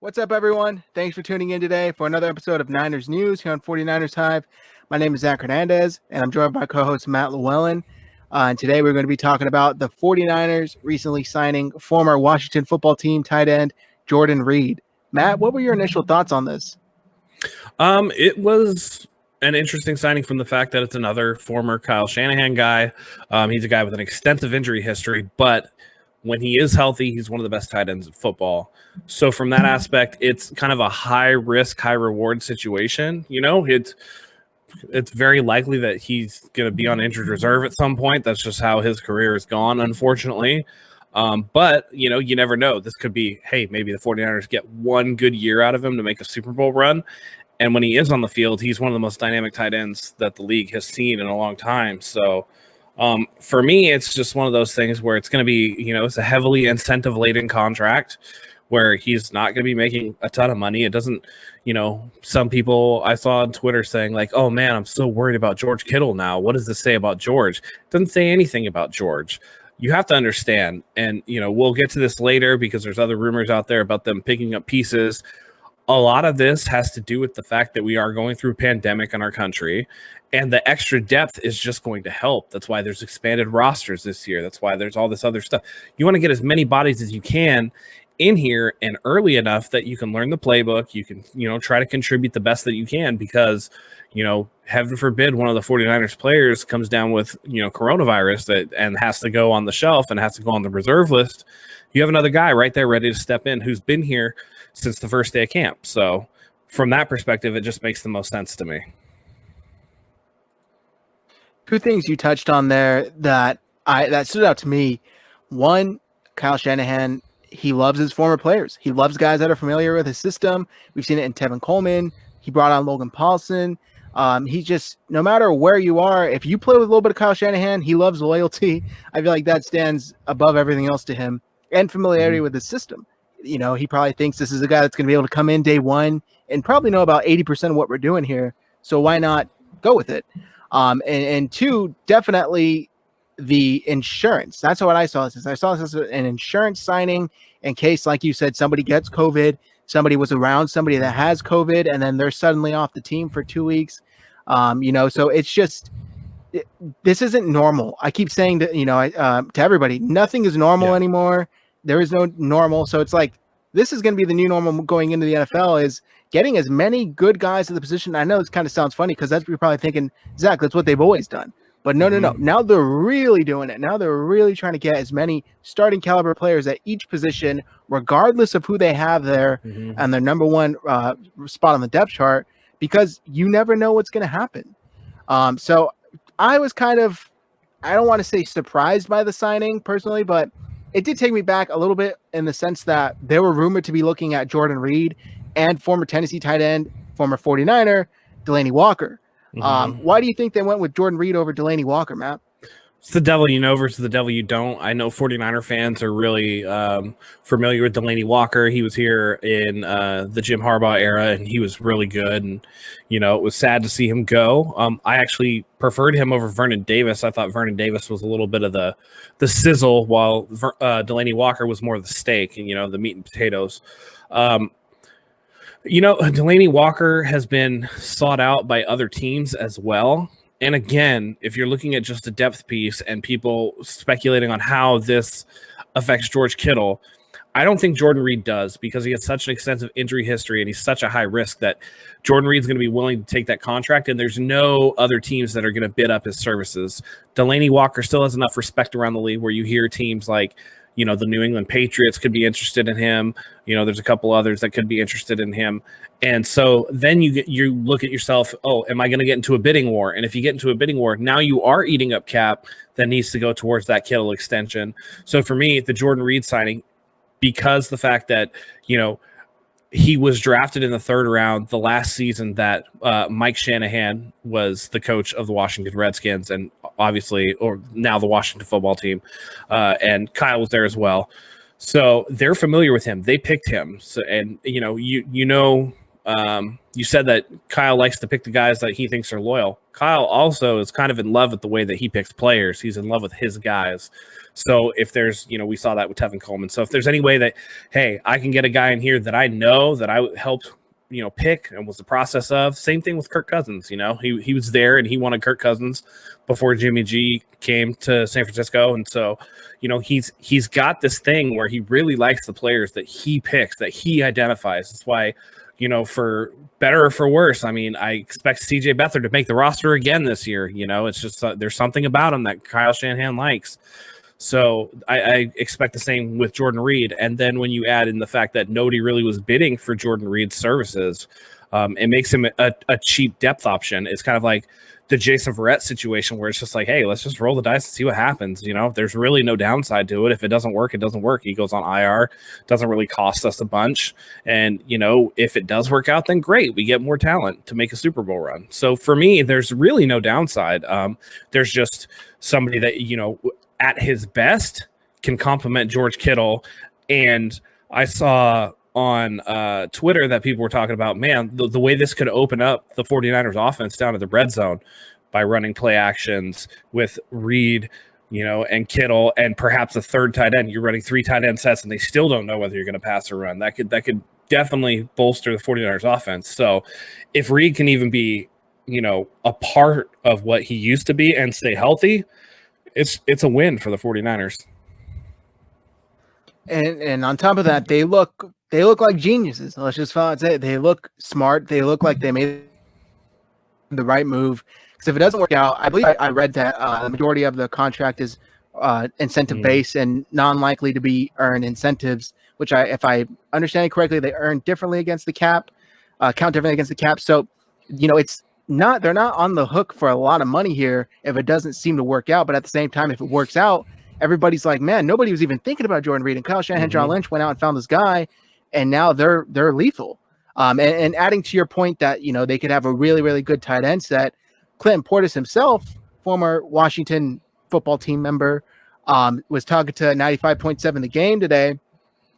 What's up, everyone? Thanks for tuning in today for another episode of Niners News here on 49ers Hive. My name is Zach Hernandez, and I'm joined by co-host Matt Llewellyn. And today we're going to be talking about the 49ers recently signing former Washington football team tight end Jordan Reed. Matt, what were your initial thoughts on this? It was an interesting signing from the fact that it's another former Kyle Shanahan guy. He's a guy with an extensive injury history, but when he is healthy, he's one of the best tight ends in football. So from that aspect, it's kind of a high risk, high reward situation. You know, it's very likely that he's going to be on injured reserve at some point. That's just how his career has gone, unfortunately. But, you know, you never know. This could be, hey, maybe the 49ers get one good year out of him to make a Super Bowl run. And when he is on the field, he's one of the most dynamic tight ends that the league has seen in a long time. So for me, it's just one of those things where it's going to be, you know, it's a heavily incentive-laden contract where he's not going to be making a ton of money. It doesn't, you know, some people I saw on Twitter saying like, oh man, I'm so worried about George Kittle now. What does this say about George? It doesn't say anything about George. You have to understand, and, you know, we'll get to this later because there's other rumors out there about them picking up pieces. A lot of this has to do with the fact that we are going through a pandemic in our country, and the extra depth is just going to help. That's why there's expanded rosters this year. That's why there's all this other stuff. You want to get as many bodies as you can in here and early enough that you can learn the playbook. You can, you know, try to contribute the best that you can because, you know, heaven forbid one of the 49ers players comes down with, you know, coronavirus and has to go on the shelf and has to go on the reserve list. You have another guy right there ready to step in who's been here since the first day of camp. So from that perspective, it just makes the most sense to me. Two things you touched on there that stood out to me. One, Kyle Shanahan, he loves his former players. He loves guys that are familiar with his system. We've seen it in Tevin Coleman. He brought on Logan Paulson. He just, no matter where you are, if you play with a little bit of Kyle Shanahan, he loves loyalty. I feel like that stands above everything else to him, and familiarity with his system. You know, he probably thinks this is a guy that's going to be able to come in day one and probably know about 80% of what we're doing here. So why not go with it? And two, definitely the insurance. That's what I saw this as. I saw this as an insurance signing in case, like you said, somebody gets COVID, somebody was around somebody that has COVID, and then they're suddenly off the team for 2 weeks. You know, so it's just, this isn't normal. I keep saying that, you know, to everybody, nothing is normal anymore. There is no normal. So it's like, this is going to be the new normal going into the NFL, is getting as many good guys to the position. I know it kind of sounds funny because that's what you're probably thinking, Zach, that's what they've always done. But no. Now they're really doing it. Now they're really trying to get as many starting caliber players at each position, regardless of who they have there and their number one spot on the depth chart, because you never know what's going to happen. So I was kind of, I don't want to say surprised by the signing personally, but it did take me back a little bit in the sense that they were rumored to be looking at Jordan Reed and former Tennessee tight end, former 49er, Delanie Walker. Why do you think they went with Jordan Reed over Delanie Walker, Matt? It's the devil you know versus the devil you don't. I know 49er fans are really familiar with Delanie Walker. He was here in the Jim Harbaugh era, and he was really good. And, you know, it was sad to see him go. I actually preferred him over Vernon Davis. I thought Vernon Davis was a little bit of the sizzle, while Delanie Walker was more of the steak and, you know, the meat and potatoes. You know, Delanie Walker has been sought out by other teams as well. And again, if you're looking at just a depth piece and people speculating on how this affects George Kittle, I don't think Jordan Reed does, because he has such an extensive injury history and he's such a high risk that Jordan Reed's going to be willing to take that contract, and there's no other teams that are going to bid up his services. Delanie Walker still has enough respect around the league where you hear teams like, you know, the New England Patriots could be interested in him. You know, there's a couple others that could be interested in him. And so then you look at yourself, oh, am I going to get into a bidding war? And if you get into a bidding war, now you are eating up cap that needs to go towards that Kittle extension. So for me, the Jordan Reed signing, because the fact that, you know, he was drafted in the third round the last season that Mike Shanahan was the coach of the Washington Redskins, and obviously, or now the Washington football team, and Kyle was there as well. So they're familiar with him. They picked him. So, and you know, you said that Kyle likes to pick the guys that he thinks are loyal. Kyle also is kind of in love with the way that he picks players. He's in love with his guys. So if there's, we saw that with Tevin Coleman. So if there's any way that, hey, I can get a guy in here that I know that I helped, pick and was the process of, same thing with Kirk Cousins. He was there and he wanted Kirk Cousins before Jimmy G came to San Francisco. And so, he's got this thing where he really likes the players that he picks, that he identifies. That's why, for better or for worse, I expect CJ Beathard to make the roster again this year. It's just there's something about him that Kyle Shanahan likes. So I expect the same with Jordan Reed. And then when you add in the fact that nobody really was bidding for Jordan Reed's services, it makes him a cheap depth option. It's kind of like the Jason Verrett situation where it's just like, hey, let's just roll the dice and see what happens. There's really no downside to it. If it doesn't work, it doesn't work. He goes on IR. Doesn't really cost us a bunch. And, if it does work out, then great. We get more talent to make a Super Bowl run. So for me, there's really no downside. There's just somebody that, at his best can complement George Kittle. And I saw on Twitter that people were talking about, man, the way this could open up the 49ers offense down to the red zone by running play actions with Reed, and Kittle, and perhaps a third tight end. You're running 3 tight end sets and they still don't know whether you're going to pass or run. That could definitely bolster the 49ers offense. So if Reed can even be, a part of what he used to be and stay healthy, it's a win for the 49ers. And on top of that, they look like geniuses. Let's just say they look smart. They look like they made the right move. Because if it doesn't work out, I believe I read that the majority of the contract is incentive based and non-likely to be earned incentives, which if I understand it correctly, they earn differently against the cap, count differently against the cap. So, they're not on the hook for a lot of money here if it doesn't seem to work out. But at the same time, if it works out, everybody's like, man, nobody was even thinking about Jordan Reed, and Kyle Shanahan, John Lynch went out and found this guy, and now they're lethal. And adding to your point that, they could have a really, really good tight end set. Clinton Portis himself, former Washington football team member, was talking to 95.7 The Game today.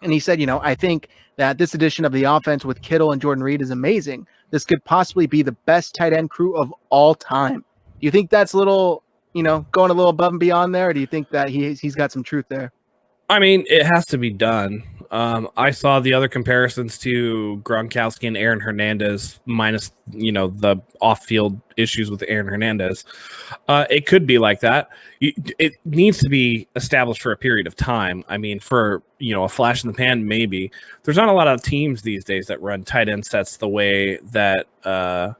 And he said, I think that this edition of the offense with Kittle and Jordan Reed is amazing. This could possibly be the best tight end crew of all time. Do you think that's a little, going a little above and beyond there? Or do you think that he's got some truth there? It has to be done. I saw the other comparisons to Gronkowski and Aaron Hernandez minus, the off-field issues with Aaron Hernandez. It could be like that. It needs to be established for a period of time. For, a flash in the pan, maybe. There's not a lot of teams these days that run tight end sets the way that the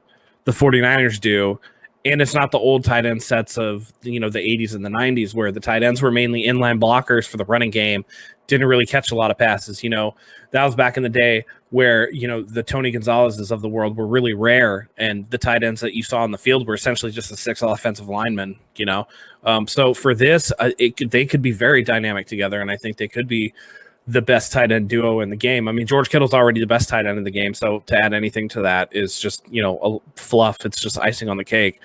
49ers do. And it's not the old tight end sets of, the 80s and the 90s where the tight ends were mainly inline blockers for the running game, didn't really catch a lot of passes. That was back in the day where, the Tony Gonzalez's of the world were really rare. And the tight ends that you saw on the field were essentially just the 6 offensive linemen, So for this, they could be very dynamic together. And I think they could be the best tight end duo in the game. George Kittle's already the best tight end in the game. So to add anything to that is just, a fluff. It's just icing on the cake.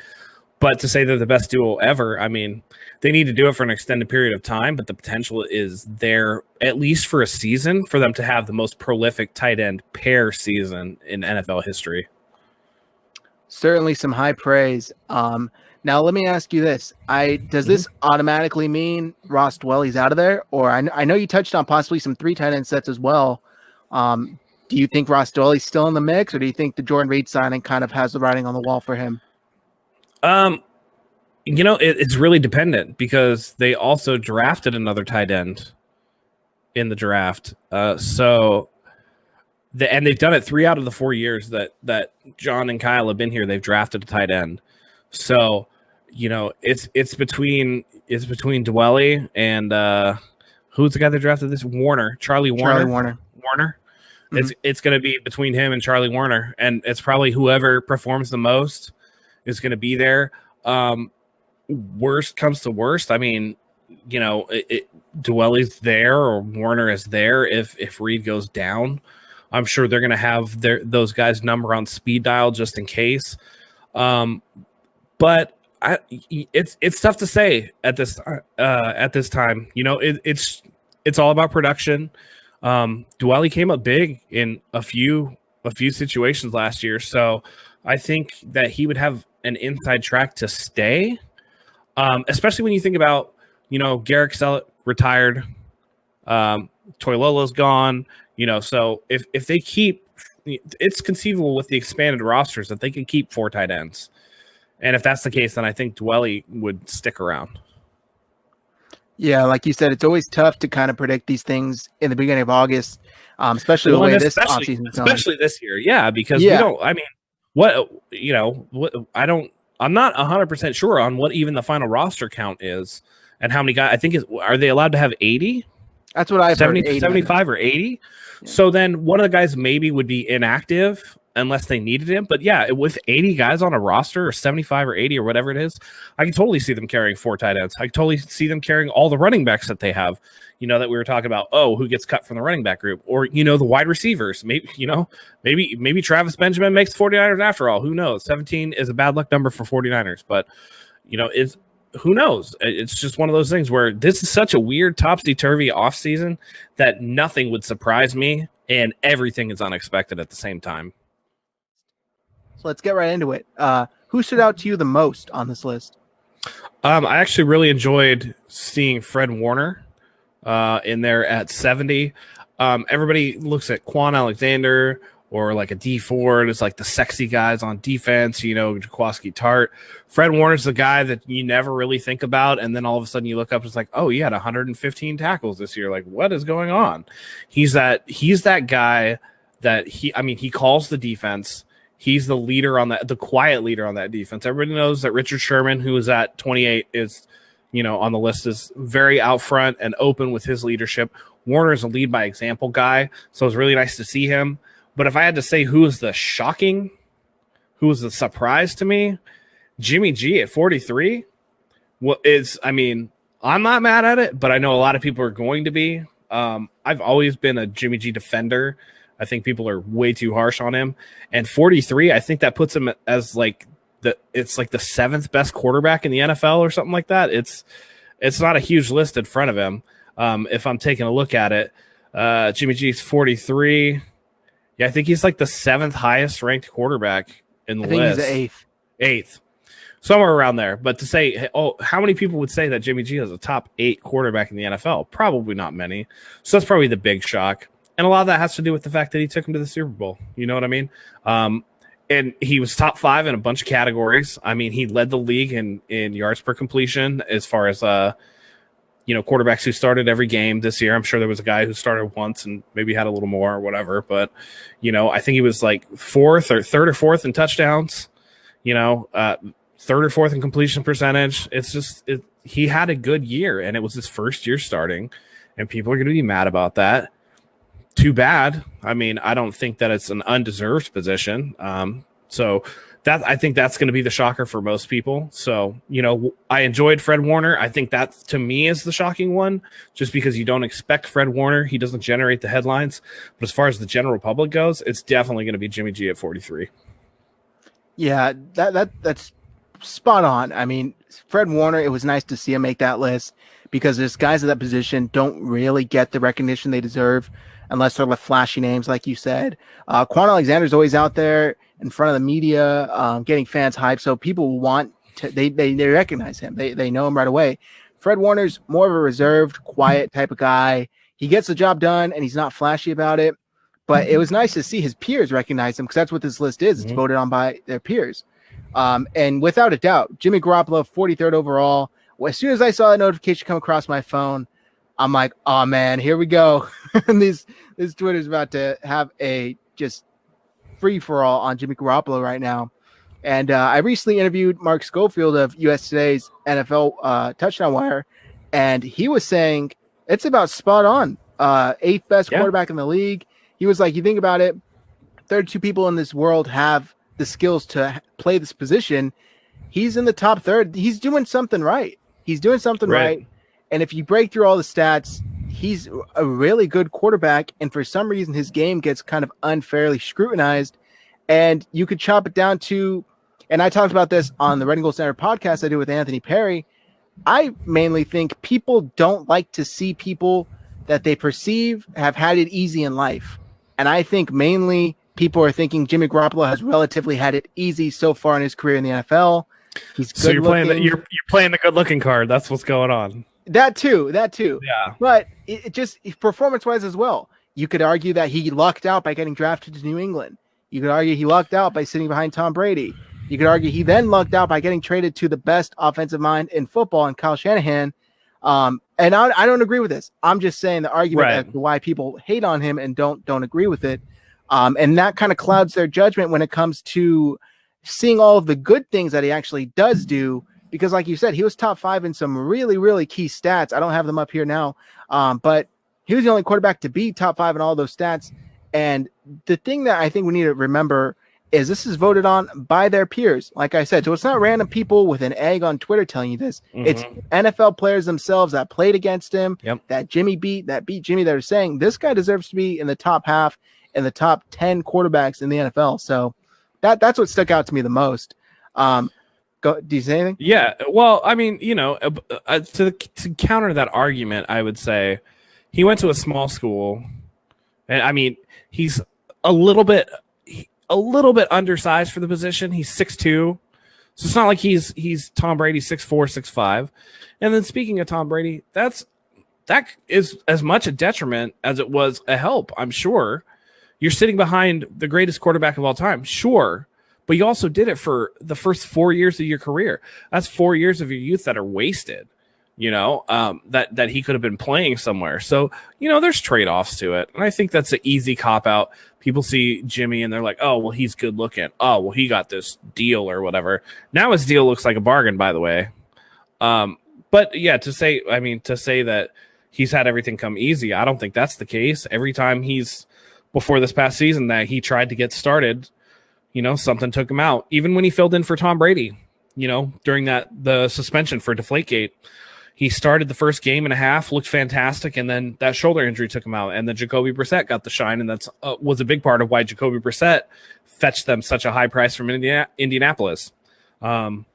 But to say they're the best duo ever, they need to do it for an extended period of time, but the potential is there, at least for a season, for them to have the most prolific tight end pair season in NFL history. Certainly some high praise. Now, let me ask you this. Does this automatically mean Ross Dwelly's out of there? Or I know you touched on possibly some 3 tight end sets as well. Do you think Ross Dwelly's still in the mix, or do you think the Jordan Reed signing kind of has the writing on the wall for him? It's really dependent because they also drafted another tight end in the draft. And they've done it 3 out of the 4 years that John and Kyle have been here. They've drafted a tight end. So, it's between Dwelly and who's the guy that drafted this? Charlie Warner. Mm-hmm. It's going to be between him and Charlie Warner, and it's probably whoever performs the most is going to be there. Worst comes to worst, Dwelly's there or Warner is there if Reed goes down. I'm sure they're going to have those guys' number on speed dial just in case. But it's tough to say at this time. It's all about production. Dwelly came up big in a few a few situations last year. So I think that he would have an inside track to stay, especially when you think about, Garrick retired, Toilolo's gone, so if they keep, it's conceivable with the expanded rosters that they can keep 4 tight ends. And if that's the case, then I think Dwelly would stick around. Yeah, like you said, it's always tough to kind of predict these things in the beginning of August, especially the way this offseason is going. Especially this year, yeah, because we don't. I mean, I'm not 100% sure on what even the final roster count is and how many guys. I think are they allowed to have 80? That's what I've heard. 75 or 80. Yeah. So then one of the guys maybe would be inactive unless they needed him. But yeah, with 80 guys on a roster, or 75 or 80 or whatever it is, I can totally see them carrying 4 tight ends. I can totally see them carrying all the running backs that they have, that we were talking about. Oh, who gets cut from the running back group, or, the wide receivers. Maybe Travis Benjamin makes 49ers after all. Who knows? 17 is a bad luck number for 49ers, but who knows? It's just one of those things where this is such a weird topsy-turvy offseason that nothing would surprise me and everything is unexpected at the same time. So let's get right into it. Who stood out to you the most on this list? I actually really enjoyed seeing Fred Warner in there at 70. Everybody looks at Quan Alexander or like a D Ford as like the sexy guys on defense, Jaquaski Tart. Fred Warner's the guy that you never really think about, and then all of a sudden you look up, it's like, oh, he had 115 tackles this year. Like, what is going on? He's that guy that he calls the defense. He's the leader the quiet leader on that defense. Everybody knows that Richard Sherman, who is at 28, is, on the list, is very out front and open with his leadership. Warner is a lead by example guy, so it's really nice to see him. But if I had to say who was the surprise to me, Jimmy G at 43 I'm not mad at it, but I know a lot of people are going to be. I've always been a Jimmy G defender. I think people are way too harsh on him. And 43, I think that puts him as it's like the 7th best quarterback in the NFL or something like that. It's not a huge list in front of him. If I'm taking a look at it, Jimmy G's 43. Yeah, I think he's like the 7th highest ranked quarterback in the list. I think he's the 8th. Somewhere around there. But to say, how many people would say that Jimmy G is a top 8 quarterback in the NFL? Probably not many. So that's probably the big shock. And a lot of that has to do with the fact that he took him to the Super Bowl. You know what I mean? And he was top 5 in a bunch of categories. I mean, he led the league in yards per completion as far as quarterbacks who started every game this year. I'm sure there was a guy who started once and maybe had a little more or whatever. But, I think he was like 3rd or 4th in touchdowns, 3rd or 4th in completion percentage. It's just he had a good year, and it was his first year starting, and people are going to be mad about that. Too bad. I mean, I don't think that it's an undeserved position. So I think that's going to be the shocker for most people. So, I enjoyed Fred Warner. I think that to me is the shocking one, just because you don't expect Fred Warner. He doesn't generate the headlines. But as far as the general public goes, it's definitely going to be Jimmy G at 43. Yeah, that's spot on. I mean, Fred Warner, it was nice to see him make that list because there's guys at that position don't really get the recognition they deserve unless they're flashy names, like you said. Quan Alexander's always out there in front of the media, getting fans hyped. So people want to, they recognize him. They know him right away. Fred Warner's more of a reserved, quiet type of guy. He gets the job done and he's not flashy about it. But it was nice to see his peers recognize him because that's what this list is. It's voted on by their peers. And without a doubt, Jimmy Garoppolo, 43rd overall. Well, as soon as I saw that notification come across my phone, I'm like, oh man, here we go. And this Twitter's about to have a just free for all on Jimmy Garoppolo right now. And I recently interviewed Mark Schofield of US Today's NFL Touchdown Wire, and he was saying it's about spot on. 8th best quarterback in the league. He was like, you think about it, 32 people in this world have the skills to play this position. He's in the top third. He's doing something right. He's doing something right. And if you break through all the stats, he's a really good quarterback. And for some reason, his game gets kind of unfairly scrutinized. And you could chop it down to, and I talked about this on the Red and Gold Center podcast I do with Anthony Perry. I mainly think people don't like to see people that they perceive have had it easy in life. And I think mainly people are thinking Jimmy Garoppolo has relatively had it easy so far in his career in the NFL. He's good. So you're playing the good looking card. That's what's going on. That too. Yeah. But it just performance-wise as well. You could argue that he lucked out by getting drafted to New England. You could argue he lucked out by sitting behind Tom Brady. You could argue he then lucked out by getting traded to the best offensive mind in football in Kyle Shanahan. And I don't agree with this. I'm just saying the argument as to why people hate on him and don't agree with it. And that kind of clouds their judgment when it comes to seeing all of the good things that he actually does do. Because like you said, he was top 5 in some really, really key stats. I don't have them up here now. But he was the only quarterback to be top 5 in all those stats. And the thing that I think we need to remember is this is voted on by their peers. Like I said, so it's not random people with an egg on Twitter telling you this. Mm-hmm. It's NFL players themselves that played against him, that beat Jimmy, that are saying this guy deserves to be in the top half and the top 10 quarterbacks in the NFL. So that's what stuck out to me the most. Do you say anything? Yeah. Well, I mean, to counter that argument, I would say he went to a small school, and I mean, he's a little bit undersized for the position. He's 6'2", so it's not like he's Tom Brady 6'4", 6'5". And then speaking of Tom Brady, that is as much a detriment as it was a help. I'm sure you're sitting behind the greatest quarterback of all time, sure, but you also did it for the first 4 years of your career. That's 4 years of your youth that are wasted. That he could have been playing somewhere. So, there's trade-offs to it. And I think that's an easy cop-out. People see Jimmy and they're like, oh, well, he's good looking. Oh, well, he got this deal or whatever. Now his deal looks like a bargain, by the way. But yeah, to say that he's had everything come easy, I don't think that's the case. Every time before this past season that he tried to get started, something took him out. Even when he filled in for Tom Brady, during the suspension for Deflategate, he started the first game and a half, looked fantastic, and then that shoulder injury took him out. And then Jacoby Brissett got the shine, and that's was a big part of why Jacoby Brissett fetched them such a high price from Indianapolis. He comes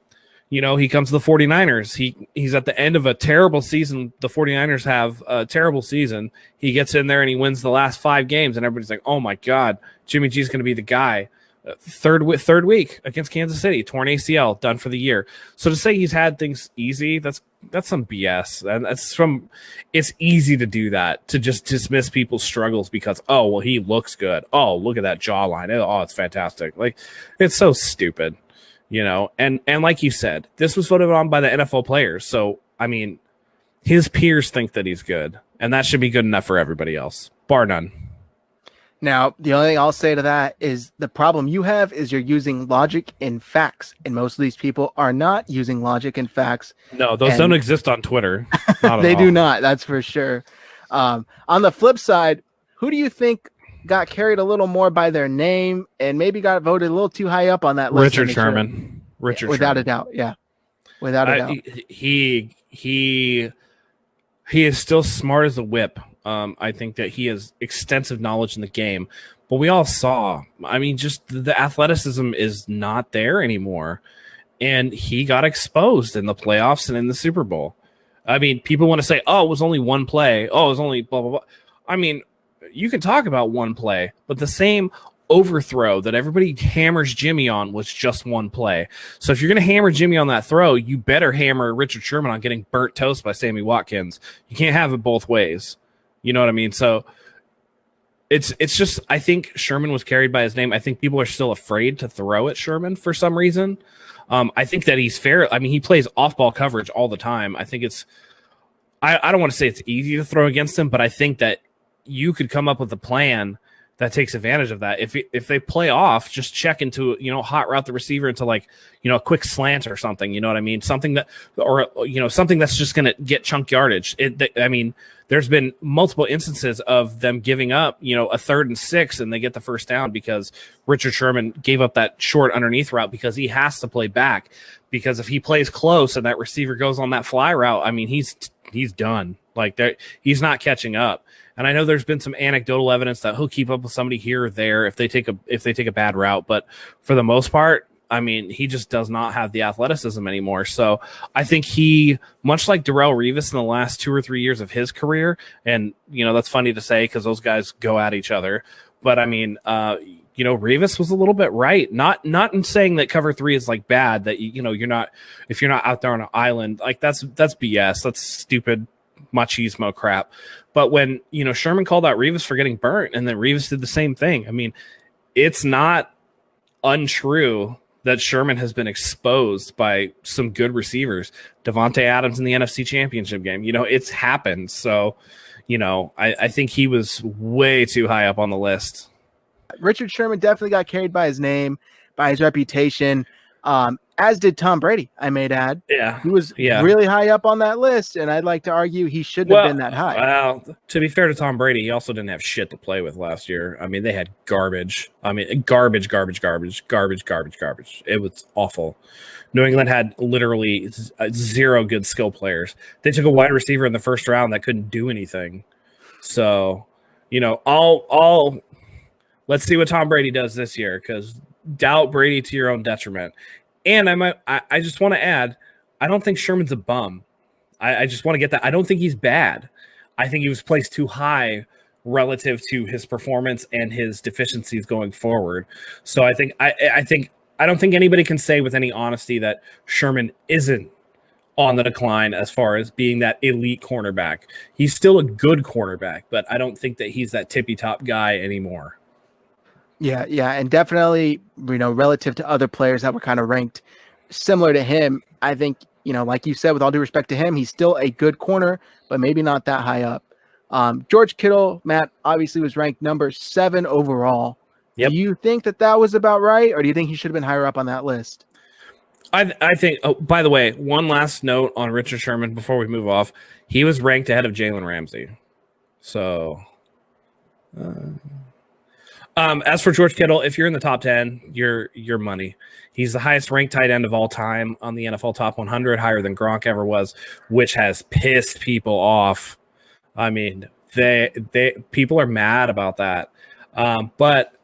to the 49ers. He's at the end of a terrible season. The 49ers have a terrible season. He gets in there and he wins the last 5 games, and everybody's like, oh, my God, Jimmy G's going to be the guy. Third week against Kansas City, torn ACL, done for the year. So to say he's had things easy, that's some BS. And it's easy to do that, to just dismiss people's struggles because, oh, well, he looks good. Oh, look at that jawline. Oh, it's fantastic. Like, it's so stupid, and like you said, this was voted on by the NFL players. So, I mean, his peers think that he's good, and that should be good enough for everybody else, bar none. Now, the only thing I'll say to that is the problem you have is you're using logic and facts, and most of these people are not using logic and facts. No, those don't exist on Twitter. They do not. That's for sure. On the flip side, who do you think got carried a little more by their name and maybe got voted a little too high up on that list? Richard Sherman. Without a doubt. Yeah. Without a doubt. He is still smart as a whip. I think that he has extensive knowledge in the game, but we all saw, just the athleticism is not there anymore. And he got exposed in the playoffs and in the Super Bowl. People want to say, oh, it was only one play. Oh, it was only blah, blah, blah. You can talk about one play, but the same overthrow that everybody hammers Jimmy on was just one play. So if you're going to hammer Jimmy on that throw, you better hammer Richard Sherman on getting burnt toast by Sammy Watkins. You can't have it both ways. You know what I mean? So it's just, I think Sherman was carried by his name. I think people are still afraid to throw at Sherman for some reason. I think that he's fair. He plays off-ball coverage all the time. I think I don't want to say it's easy to throw against him, but I think that you could come up with a plan that takes advantage of that. If they play off, just check into, hot route the receiver into a quick slant or something, you know what I mean? Something that, or, something that's just going to get chunk yardage. There's been multiple instances of them giving up, a 3rd and 6 and they get the first down because Richard Sherman gave up that short underneath route because he has to play back, because if he plays close and that receiver goes on that fly route, he's done. He's not catching up. And I know there's been some anecdotal evidence that he'll keep up with somebody here or there if they take a bad route, but for the most part, he just does not have the athleticism anymore. So I think he, much like Darrelle Revis in the last 2 or 3 years of his career, and that's funny to say because those guys go at each other, but Revis was a little bit right. Not in saying that cover 3 is like bad, that you're not, if you're not out there on an island, like that's BS. That's stupid machismo crap. But when Sherman called out Revis for getting burnt, and then Revis did the same thing. I mean, it's not untrue that Sherman has been exposed by some good receivers. Devontae Adams in the NFC Championship game. It's happened. So, I think he was way too high up on the list. Richard Sherman definitely got carried by his name, by his reputation, as did Tom Brady, I may add. Yeah. He was really high up on that list, and I'd like to argue he shouldn't have been that high. Well, to be fair to Tom Brady, he also didn't have shit to play with last year. I mean, they had garbage. I mean, garbage. It was awful. New England had literally 0 good skill players. They took a wide receiver in the first round that couldn't do anything. So, let's see what Tom Brady does this year, because doubt Brady to your own detriment. And I just want to add, I don't think Sherman's a bum. I just want to get that. I don't think he's bad. I think he was placed too high relative to his performance and his deficiencies going forward. So I don't think anybody can say with any honesty that Sherman isn't on the decline as far as being that elite cornerback. He's still a good cornerback, but I don't think that he's that tippy top guy anymore. Yeah, and definitely, relative to other players that were kind of ranked similar to him, I think, like you said, with all due respect to him, he's still a good corner, but maybe not that high up. George Kittle, Matt, obviously was ranked number 7 overall. Yep. Do you think that was about right, or do you think he should have been higher up on that list? I think, by the way, one last note on Richard Sherman before we move off. He was ranked ahead of Jalen Ramsey. So... as for George Kittle, if you're in the top 10, you're money. He's the highest ranked tight end of all time on the NFL Top 100, higher than Gronk ever was, which has pissed people off. I mean, people are mad about that. But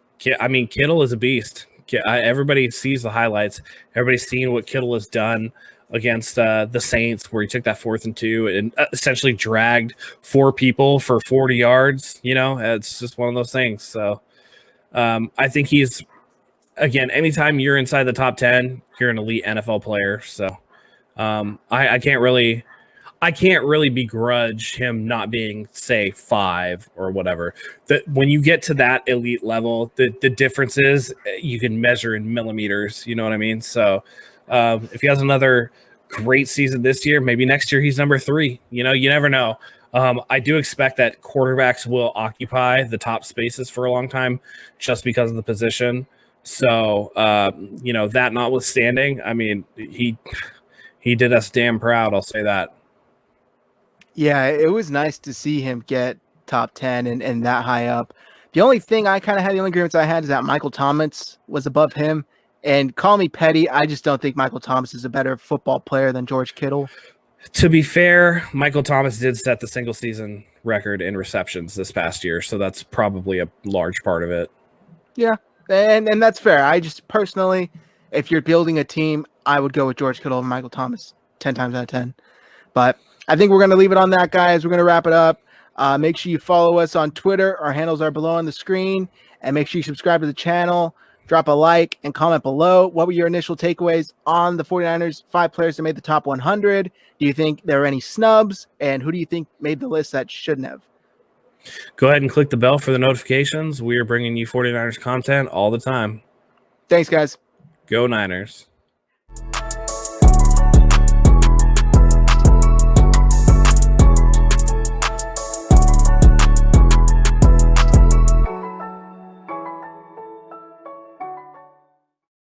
I mean, Kittle is a beast. Everybody sees the highlights. Everybody's seen what Kittle has done against the Saints, where he took that 4th and 2 and essentially dragged 4 people for 40 yards. It's just one of those things. So. I think he's, again, anytime you're inside the top 10, you're an elite NFL player. So I can't really begrudge him not being, say, 5 or whatever. That when you get to that elite level, the difference is you can measure in millimeters. You know what I mean? So if he has another great season this year, maybe next year he's number 3. You never know. I do expect that quarterbacks will occupy the top spaces for a long time just because of the position. So, that notwithstanding, I mean, he did us damn proud. I'll say that. Yeah, it was nice to see him get top 10 and that high up. The only thing I kind of had, the only agreements I had is that Michael Thomas was above him. And call me petty, I just don't think Michael Thomas is a better football player than George Kittle. To be fair, Michael Thomas did set the single season record in receptions this past year, so that's probably a large part of it. Yeah, and that's fair. I just personally, if you're building a team, I would go with George Kittle over Michael Thomas 10 times out of 10. But I think we're going to leave it on that, guys. We're going to wrap it up. Make sure you follow us on Twitter. Our handles are below on the screen. And make sure you subscribe to the channel. Drop a like and comment below. What were your initial takeaways on the 49ers 5 players that made the top 100? Do you think there were any snubs? And who do you think made the list that shouldn't have? Go ahead and click the bell for the notifications. We are bringing you 49ers content all the time. Thanks, guys. Go Niners.